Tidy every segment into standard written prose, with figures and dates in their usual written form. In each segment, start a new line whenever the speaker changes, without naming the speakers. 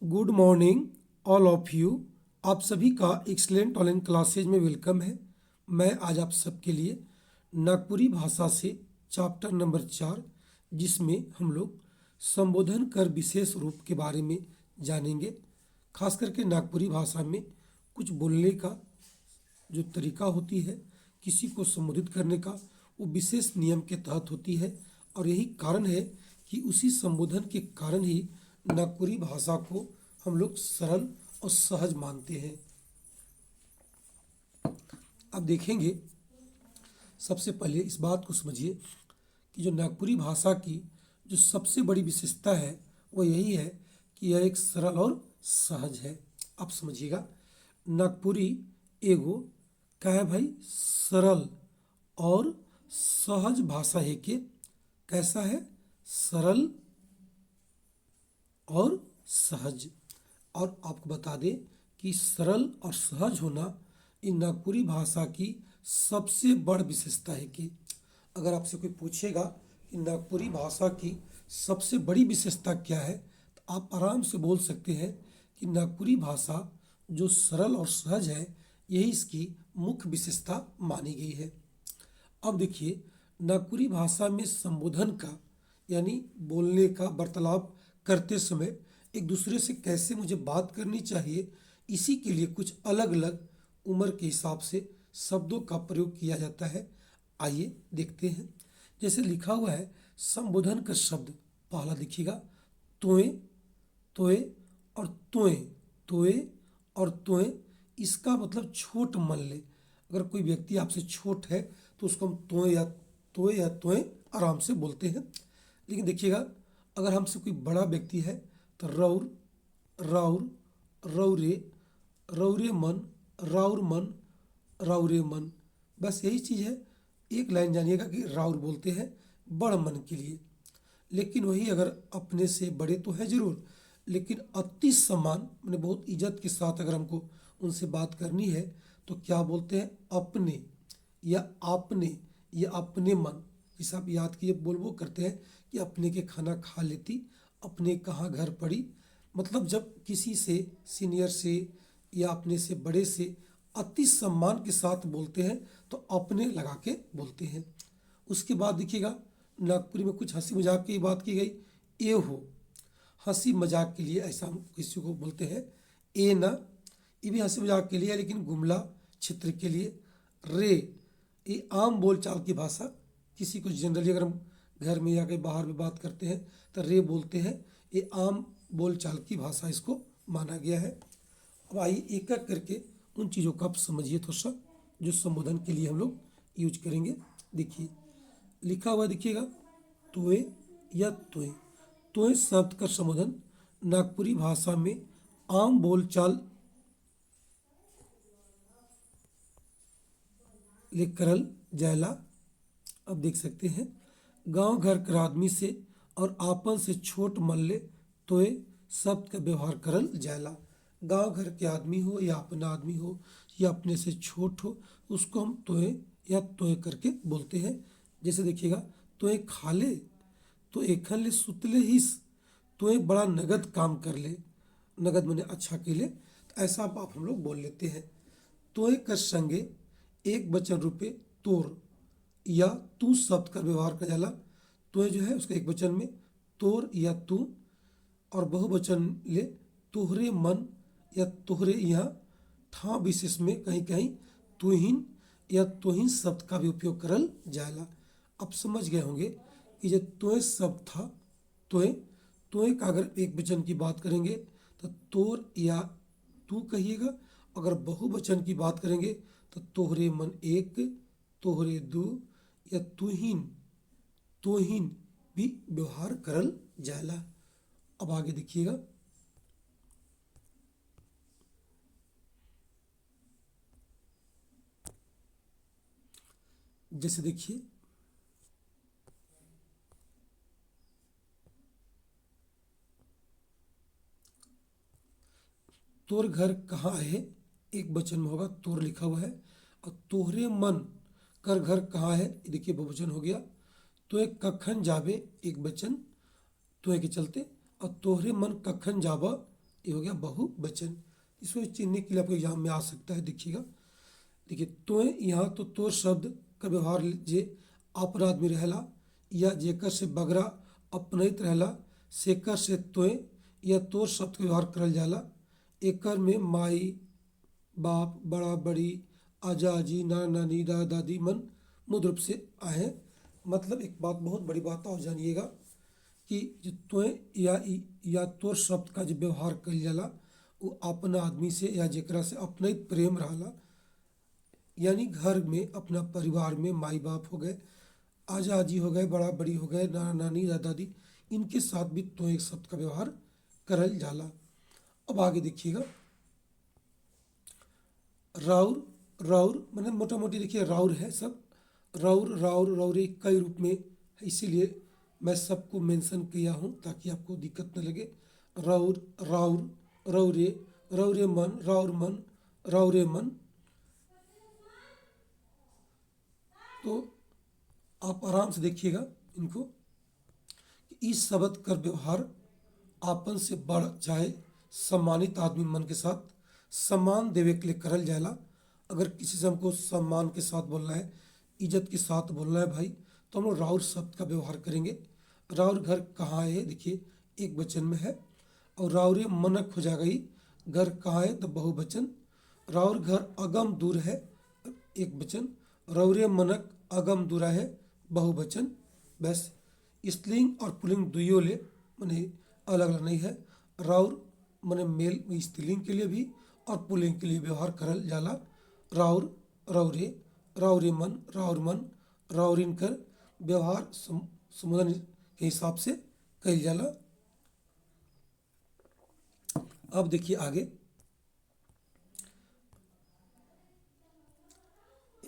Good morning all of you. आप सभी का एक्सलेंट ऑनलाइन क्लासेज में वेलकम है। मैं आज आप सबके लिए नागपुरी भाषा से चैप्टर नंबर 4, जिसमें हम लोग संबोधन कर विशेष रूप के बारे में जानेंगे। खास करके नागपुरी भाषा में कुछ बोलने का जो तरीका होती है, किसी को संबोधित करने का, वो विशेष नियम के तहत होती है। और यही कारण है कि उसी संबोधन के कारण ही नागपुरी भाषा को हम लोग सरल और सहज मानते हैं। अब देखेंगे, सबसे पहले इस बात को समझिए कि जो नागपुरी भाषा की जो सबसे बड़ी विशेषता है वो यही है कि यह एक सरल और सहज है। आप समझिएगा, नागपुरी एगो क्या है भाई, सरल और सहज भाषा है। कि कैसा है, सरल और सहज। और आपको बता दें कि सरल और सहज होना इन नागपुरी भाषा की सबसे बड़ विशेषता है। कि अगर आपसे कोई पूछेगा कि नागपुरी भाषा की सबसे बड़ी विशेषता क्या है, तो आप आराम से बोल सकते हैं कि नागपुरी भाषा जो सरल और सहज है, यही इसकी मुख्य विशेषता मानी गई है। अब देखिए, नागपुरी भाषा में संबोधन का यानी बोलने का, वार्तालाप करते समय एक दूसरे से कैसे मुझे बात करनी चाहिए, इसी के लिए कुछ अलग अलग उम्र के हिसाब से शब्दों का प्रयोग किया जाता है। आइए देखते हैं। जैसे लिखा हुआ है, संबोधन का शब्द पहला देखिएगा, तोय, तोय और तोय, तोय और तोय। इसका मतलब छोट मान ले। अगर कोई व्यक्ति आपसे छोट है तो उसको हम तोय या तोय आराम से बोलते हैं। लेकिन देखिएगा, अगर हमसे कोई बड़ा व्यक्ति है तो रौर, राउर, रौरे, रौरे मन, राउर मन, राउरे मन। बस यही चीज़ है। एक लाइन जानिएगा कि राउर बोलते हैं बड़ मन के लिए। लेकिन वही अगर अपने से बड़े तो है ज़रूर, लेकिन अति सम्मान मैंने बहुत इज्जत के साथ अगर हमको उनसे बात करनी है तो क्या बोलते हैं, अपने या आपने या अपने मन। जैसे आप याद कीजिए, बोल करते हैं कि अपने के खाना खा लेती, अपने कहाँ घर पड़ी। मतलब जब किसी से सीनियर से या अपने से बड़े से अति सम्मान के साथ बोलते हैं तो अपने लगा के बोलते हैं। उसके बाद देखिएगा, नागपुरी में कुछ हंसी मजाक की बात की गई। ए हो, हंसी मजाक के लिए ऐसा हम किसी को बोलते हैं। ए ना, ये भी हंसी मजाक के लिए है, लेकिन गुमला क्षेत्र के लिए। रे, ये आम बोलचाल की भाषा। किसी को जनरली अगर हम घर में या कहीं बाहर में बात करते हैं तो रे बोलते हैं। ये आम बोलचाल की भाषा इसको माना गया है। अब आइए एक एक करके उन चीज़ों को आप समझिए थोड़ा सा, जो संबोधन के लिए हम लोग यूज करेंगे। देखिए लिखा हुआ, देखिएगा, तोय या तोय। तोय शब्द का संबोधन नागपुरी भाषा में आम बोलचाल ले करल जायला। अब देख सकते हैं, गांव घर कर आदमी से और आपन से छोट मन ले तोय शब्द का व्यवहार करल जायला। गांव घर के आदमी हो या अपना आदमी हो या अपने से छोट हो, उसको हम तोय या तोय करके बोलते हैं। जैसे देखिएगा, तोय खा ले, तो एखन ले सुतले हिस, तोय बड़ा नगद काम कर ले। नगद मैंने अच्छा के लिए, तो ऐसा आप हम लोग बोल लेते हैं। तोय कर संगे एक वचन रूपे तोर या तू शब्द का व्यवहार कर जाला। तोय जो है उसका एक वचन में तोर या तू, और बहुवचन ले तोहरे मन या तोहरे। यहाँ ठाव विशेष में कहीं कहीं तुहिन या तुहिन शब्द का भी उपयोग करल जायला। अब समझ गए होंगे कि जो तोय शब्द था, तोय, तोय का अगर एक वचन की बात करेंगे तो तोर या तू कहिएगा। अगर बहुवचन की बात करेंगे तो तोहरे मन एक, तोहरे दू या तुहिन, तोहिन भी व्यवहार करल जायला। अब आगे देखिएगा, जैसे देखिए, तोर घर कहाँ है, एक वचन में होगा, तोर लिखा हुआ है। और तोहरे मन कर घर कहाँ है, ये देखिए बहुवचन हो गया। तो एक कखन जाबे, एक वचन तो के चलते। और तोहरे मन कखन जाबा, ये हो गया बहुवचन। इसको चिन्हने के लिए आपको एग्जाम में आ सकता है, देखिएगा। देखिए तोय, यहाँ तो तोर शब्द का व्यवहार जे अपन आदमी रहेला, या जेकर से बगरा अपनैत रहेला, सेकर से तोय या तोर शब्द का व्यवहार करल जाला। एकर में माई बाप, बड़ा बड़ी, आजा आजी, नाना नानी, दादा दादी मन मुद्र रूप से आए हैं। मतलब एक बात, बहुत बड़ी बात और जानिएगा कि जो तोय या तोर शब्द का जो व्यवहार कइल जाला वो अपना आदमी से या जेकरा से अपने प्रेम रहला, यानी घर में अपना परिवार में माई बाप हो गए, आजा आजी हो गए, बड़ा बड़ी हो गए, नाना नानी, दादा दादी, इनके साथ भी तोय शब्द का व्यवहार करल जाला। अब आगे देखिएगा, राउर, राउर मैंने मोटा मोटी देखिए राउर है सब, राउर राउर रौरे कई रूप में है, इसीलिए मैं सबको मेंशन किया हूँ ताकि आपको दिक्कत न लगे। राउर, राउर, रौरे, रौरे मन, राउर मन, रौरे मन। तो आप आराम से देखिएगा इनको कि इस शब्द का व्यवहार आपन से बढ़ चाहे सम्मानित आदमी मन के साथ सम्मान देवे के लिए करल जाला। अगर किसी से हमको सम्मान के साथ बोलना है, इज्जत के साथ बोलना है भाई, तो हम लोग राउर शब्द का व्यवहार करेंगे। राउर घर कहाँ है, देखिए एक वचन में है, और राउरे मनक हो जाएगा ही, घर कहाँ है तो बहुवचन। राउर घर अगम दूर है, एक वचन। रौरे मनक अगम दूरा है, बहुवचन। बस स्त्रीलिंग और पुल्लिंग दुइयों ले माने अलग अलग नहीं है। राउर माने मेल स्त्रीलिंग के लिए भी और पुल्लिंग के लिए व्यवहार करल जाला। राउर, रौरे, राउरे मन, राउर मन, राउरिन कर व्यवहार संबोधन के हिसाब से कइल जाला। अब देखिए आगे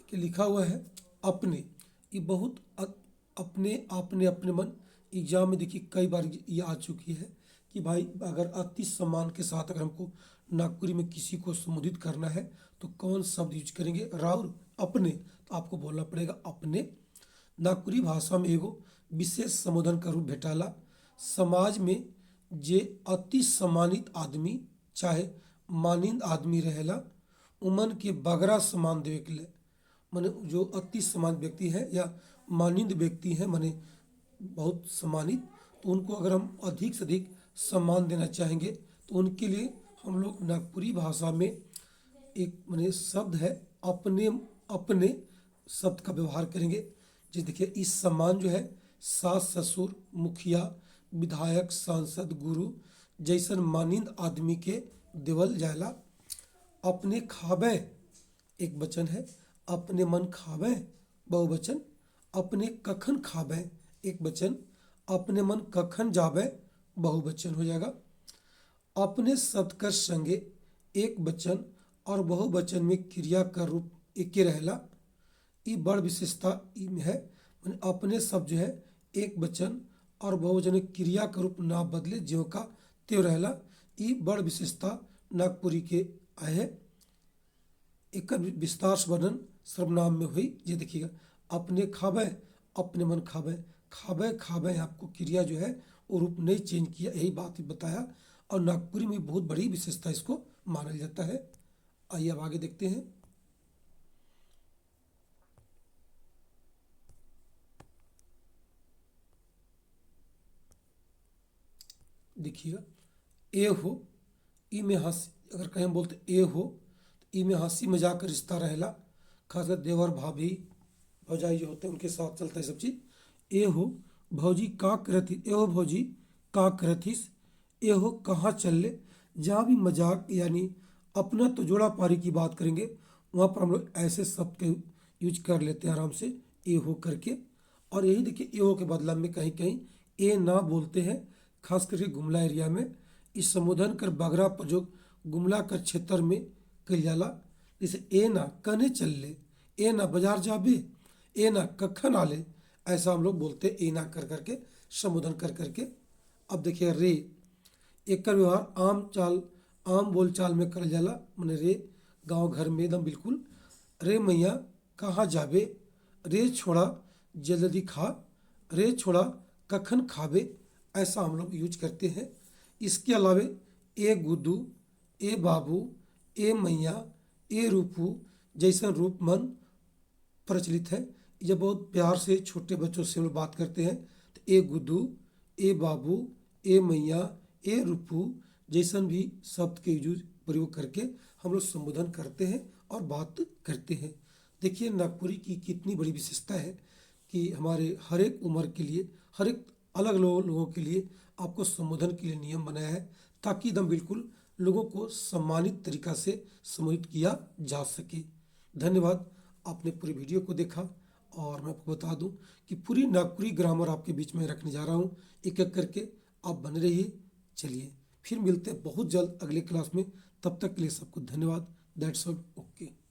कि लिखा हुआ है अपने, ये बहुत अपने अपने अपने मन। एग्जाम में देखिए कई बार ये आ चुकी है कि भाई अगर अति सम्मान के साथ अगर हमको नागपुरी में किसी को संबोधित करना है तो कौन शब्द यूज करेंगे, राउर, अपने, तो आपको बोलना पड़ेगा अपने। नागपुरी भाषा में एगो विशेष संबोधन का रूप भेटाला। समाज में जे अति सम्मानित आदमी चाहे मानिंद आदमी रहेला, उमन के बगरा सम्मान देवे के लिए, माने जो अति सम्मानित व्यक्ति है या मानिंद व्यक्ति है, माने बहुत सम्मानित, तो उनको अगर हम अधिक से अधिक सम्मान देना चाहेंगे तो उनके लिए हम लोग नागपुरी भाषा में एक माने शब्द है अपने, अपने शब्द का व्यवहार करेंगे। जैसे देखिए इस सम्मान जो है सास ससुर, मुखिया, विधायक, सांसद, गुरु जैसन मानिंद आदमी के देवल जायला। अपने खाबे एक वचन है, अपने मन खाबे बहुवचन। अपने कखन खाबे एक वचन, अपने मन कखन जाबे बहुवचन हो जाएगा। अपने शब्द कर संगे एक वचन और बहुवचन में क्रिया का रूप एक ही रहेला। ये बड़ विशेषता में है, माने अपने शब्द जो है एक वचन और बहुवचन में क्रिया का रूप ना बदले, ज्यों का त्यों रहेला। ये बड़ विशेषता नागपुरी के आए है। एक विस्तार से वर्णन सर्वनाम में हुई, ये देखिएगा अपने खाबे, अपने मन खाबे, खाबे खाबे, आपको क्रिया जो है वो रूप नहीं चेंज किया, यही बात बताया। और नागपुरी में बहुत बड़ी विशेषता इसको माना जाता है। आइए अब आगे देखते हैं। देखिएगा ए हो, ई में हंसी, अगर कहीं हम बोलते ए हो तो ई में हंसी मजाक का रिश्ता रहेला, खासकर देवर भाभी भौजाई जो होते हैं उनके साथ चलता है सब चीज़। ए हो भौजी का करती, ए हो भौजी का करथिस, ए हो कहाँ चल ले। जहाँ भी मजाक यानी अपना तो जोड़ा पारी की बात करेंगे वहाँ पर हम लोग ऐसे शब्द के यूज कर लेते हैं आराम से ए हो करके। और यही देखिए ए हो के बदला में कहीं कहीं ए ना बोलते हैं, खास करके गुमला एरिया में। इस संबोधन कर बगरा प्रयोग गुमला कर क्षेत्र में कइल जाला। जैसे ए ना कने चल ले, ए ना बाजार जाबे, ए ना कखन आले, ऐसा हम लोग बोलते हैं ए ना कर करके, संबोधन कर करके। अब देखिए रे, एक व्यवहार आम चाल, आम बोल चाल में करल जाला, माने रे गांव घर में एकदम बिल्कुल। रे मैया कहाँ जाबे, रे छोड़ा जल्दी खा, रे छोड़ा कखन खाबे, ऐसा हम लोग यूज करते हैं। इसके अलावे ए गुड्डू, ए बाबू, ए मैया, ए रूपू जैसा रूप मन प्रचलित है। ये बहुत प्यार से छोटे बच्चों से हम लोग बात करते हैं। तो ए गुड्डू, ए बाबू, ए मैया, ए रूपू जैसन भी शब्द के यूज प्रयोग करके हम लोग संबोधन करते हैं और बात करते हैं। देखिए नागपुरी की कितनी बड़ी विशेषता है कि हमारे हर एक उम्र के लिए, हर एक अलग लोगों के लिए आपको संबोधन के लिए नियम बनाया है, ताकि एकदम बिल्कुल लोगों को सम्मानित तरीका से संबोधित किया जा सके। धन्यवाद, आपने पूरी वीडियो को देखा। और मैं आपको बता दूं कि पूरी नागपुरी ग्रामर आपके बीच में रखने जा रहा हूं, एक एक करके। आप बने रहिए। चलिए फिर मिलते हैं बहुत जल्द अगले क्लास में। तब तक के लिए सबको धन्यवाद। That's all. ओके।